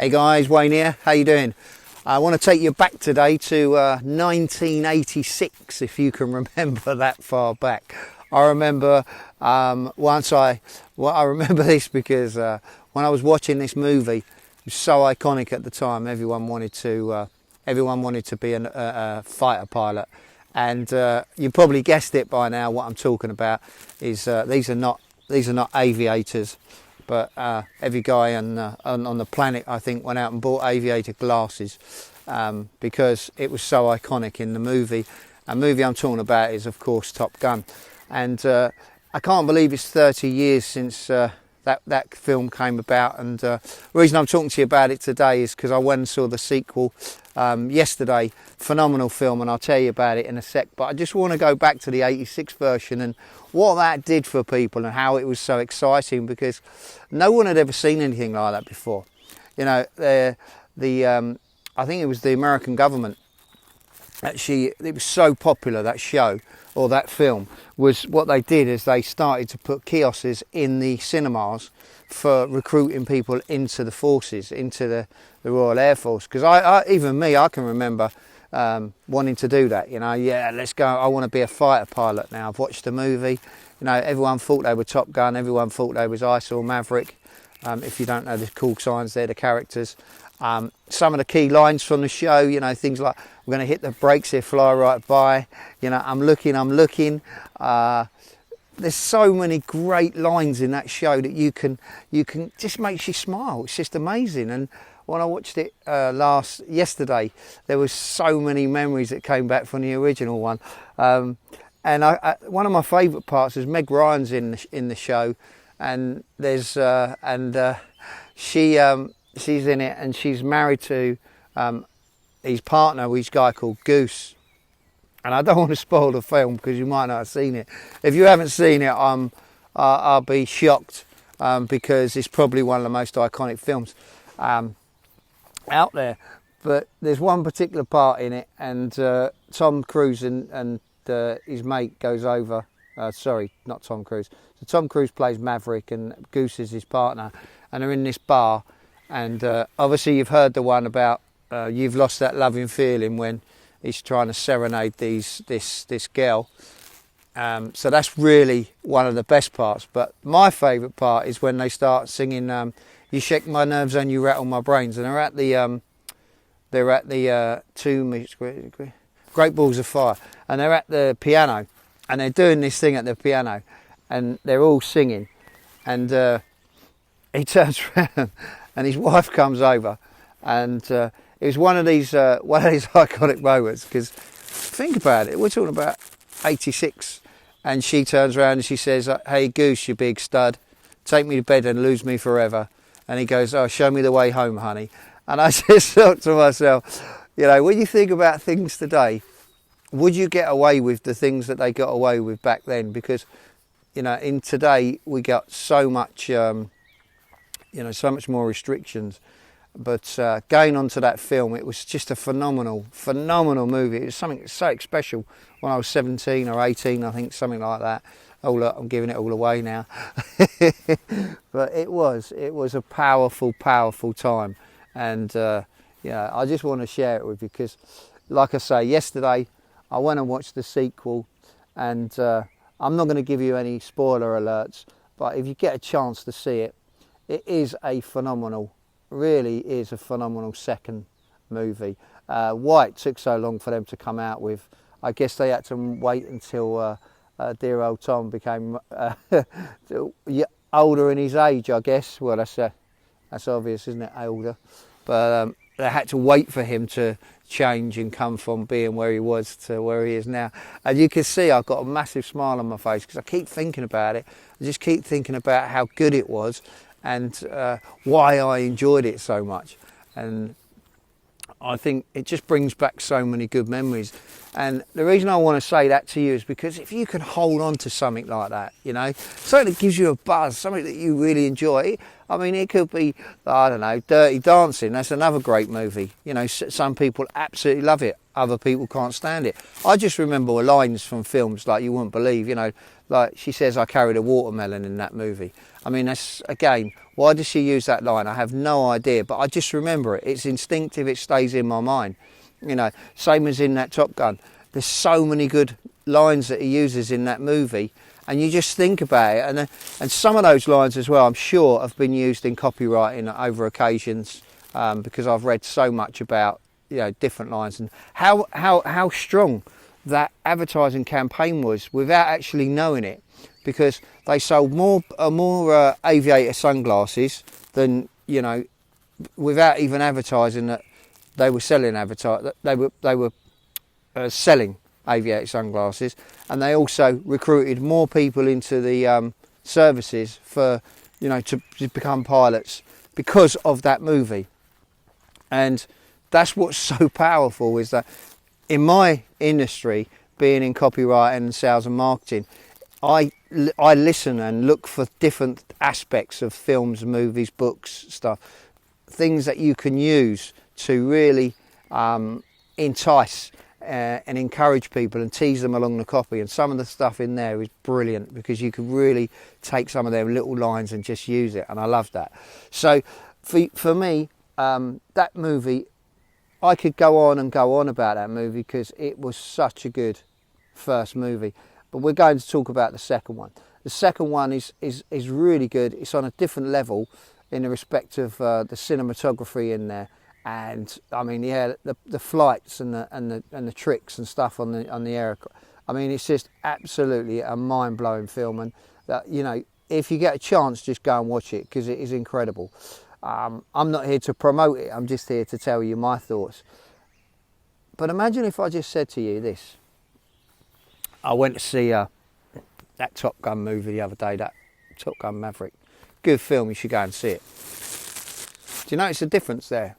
Hey guys, Wayne here. How you doing? I want to take you back today to 1986, if you can remember that far back. I remember I remember this because when I was watching this movie, it was so iconic at the time. Everyone wanted to be a fighter pilot, and you probably guessed it by now. What I'm talking about is these are not aviators. But every guy on the planet, I think, went out and bought aviator glasses because it was so iconic in the movie. A movie I'm talking about is, of course, Top Gun. And I can't believe it's 30 years since that film came about. And the reason I'm talking to you about it today is because I went and saw the sequel yesterday. Phenomenal film, and I'll tell you about it in a sec. But I just want to go back to the 86 version and what that did for people and how it was so exciting, because no one had ever seen anything like that before. You know, I think it was the American government. Actually, it was so popular, that show or that film, was what they did is they started to put kiosks in the cinemas for recruiting people into the forces, into the Royal Air Force. Because I can remember wanting to do that. You know, yeah, let's go. I want to be a fighter pilot now. I've watched the movie. You know, everyone thought they were Top Gun. Everyone thought they was Gun Maverick. If you don't know the call signs, they're the characters. Some of the key lines from the show, you know, things like, we're going to hit the brakes, they fly right by. You know, I'm looking. There's so many great lines in that show that you can just makes you smile. It's just amazing. And when I watched it yesterday, there was so many memories that came back from the original one. And one of my favourite parts is Meg Ryan's in the show, and there's she's in it, and she's married to his partner, his guy called Goose. And I don't want to spoil the film because you might not have seen it. If you haven't seen it, I'll be shocked because it's probably one of the most iconic films out there. But there's one particular part in it, and Tom Cruise and his mate goes over. Sorry, not Tom Cruise. So Tom Cruise plays Maverick, and Goose is his partner, and they're in this bar. And obviously, you've heard the one about you've lost that loving feeling when he's trying to serenade this girl. So that's really one of the best parts. But my favourite part is when they start singing "You Shake My Nerves and You Rattle My Brains," and they're at the two Great Balls of Fire, and they're at the piano, and they're doing this thing at the piano, and they're all singing, and he turns around, and his wife comes over, and it was one of these iconic moments, because think about it, we're talking about 86, and she turns around and she says, "Hey Goose, you big stud, take me to bed and lose me forever," and he goes, "Oh, show me the way home, honey." And I just thought to myself, you know, when you think about things today, would you get away with the things that they got away with back then? Because, you know, in today we got so much, so much more restrictions. But going on to that film, it was just a phenomenal movie. It was something so special when I was 17 or 18, I think, something like that. Oh look, I'm giving it all away now. But it was a powerful time. And I just want to share it with you because, like I say, yesterday I went and watched the sequel, and I'm not going to give you any spoiler alerts, but if you get a chance to see it, it is really is a phenomenal second movie. Why it took so long for them to come out with, I guess they had to wait until dear old Tom became older in his age, I guess. Well, that's obvious, isn't it, older? But they had to wait for him to change and come from being where he was to where he is now. And you can see I've got a massive smile on my face because I keep thinking about it. I just keep thinking about how good it was and why I enjoyed it so much. And I think it just brings back so many good memories. And the reason I want to say that to you is because if you can hold on to something like that, you know, something that gives you a buzz, something that you really enjoy. I mean, it could be, I don't know, Dirty Dancing. That's another great movie. You know, some people absolutely love it. Other people can't stand it. I just remember lines from films like you wouldn't believe, you know, like she says, "I carried a watermelon" in that movie. I mean, that's, again, Why does she use that line? I have no idea, but I just remember it. It's instinctive, it stays in my mind. You know, same as in that Top Gun. There's so many good lines that he uses in that movie, and you just think about it, and some of those lines as well, I'm sure, have been used in copywriting over occasions, because I've read so much about, you know, different lines and how strong that advertising campaign was without actually knowing it, because they sold more Aviator sunglasses than, you know, without even advertising that they were selling selling Aviator sunglasses, and they also recruited more people into the services for, you know, to become pilots because of that movie. And that's what's so powerful, is that in my industry, being in copywriting and sales and marketing, I listen and look for different aspects of films, movies, books, stuff, things that you can use to really entice and encourage people and tease them along the copy. And some of the stuff in there is brilliant, because you can really take some of their little lines and just use it, and I love that. So for me, that movie, I could go on and go on about that movie because it was such a good first movie. But we're going to talk about the second one. The second one is really good. It's on a different level in the respect of the cinematography in there, and I mean, yeah, the flights and the tricks and stuff on the aircraft. I mean, it's just absolutely a mind-blowing film, and that, you know, if you get a chance, just go and watch it, because it is incredible. I'm not here to promote it, I'm just here to tell you my thoughts. But imagine if I just said to you this. I went to see that Top Gun movie the other day, that Top Gun Maverick. Good film, you should go and see it. Do you notice the difference there?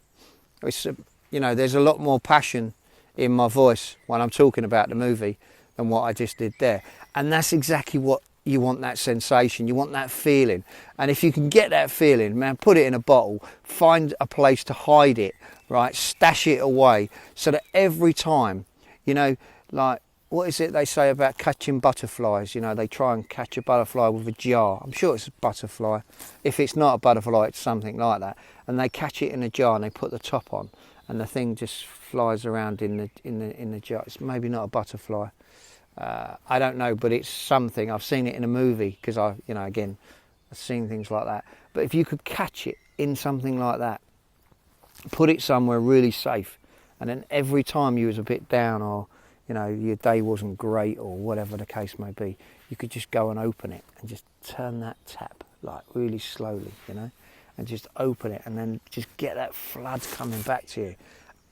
It's, you know, there's a lot more passion in my voice when I'm talking about the movie than what I just did there. And that's exactly what you want, that sensation, you want that feeling. And if you can get that feeling, man, put it in a bottle, find a place to hide it, right? Stash it away, so that every time, you know, like, what is it they say about catching butterflies? You know, they try and catch a butterfly with a jar. I'm sure it's a butterfly. If it's not a butterfly, it's something like that. And they catch it in a jar and they put the top on, and the thing just flies around in the jar. It's maybe not a butterfly. I don't know, but it's something. I've seen it in a movie, because you know, again, I've seen things like that. But if you could catch it in something like that, put it somewhere really safe, and then every time you was a bit down, or, you know, your day wasn't great, or whatever the case may be, you could just go and open it and just turn that tap, like, really slowly, you know, and just open it, and then just get that flood coming back to you.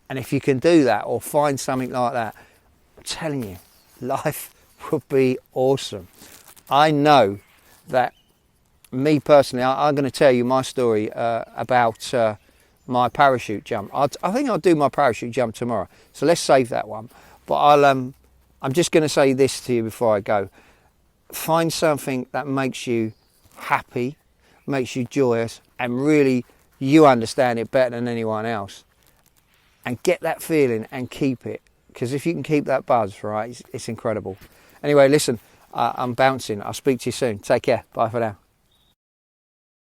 And if you can do that, or find something like that, I'm telling you, life would be awesome. I know that, me personally, I'm going to tell you my story about my parachute jump. I think I'll do my parachute jump tomorrow, so let's save that one. But I'm just going to say this to you before I go. Find something that makes you happy, makes you joyous, and really you understand it better than anyone else. And get that feeling and keep it. Because if you can keep that buzz, right, it's incredible. Anyway, listen, I'm bouncing. I'll speak to you soon. Take care. Bye for now.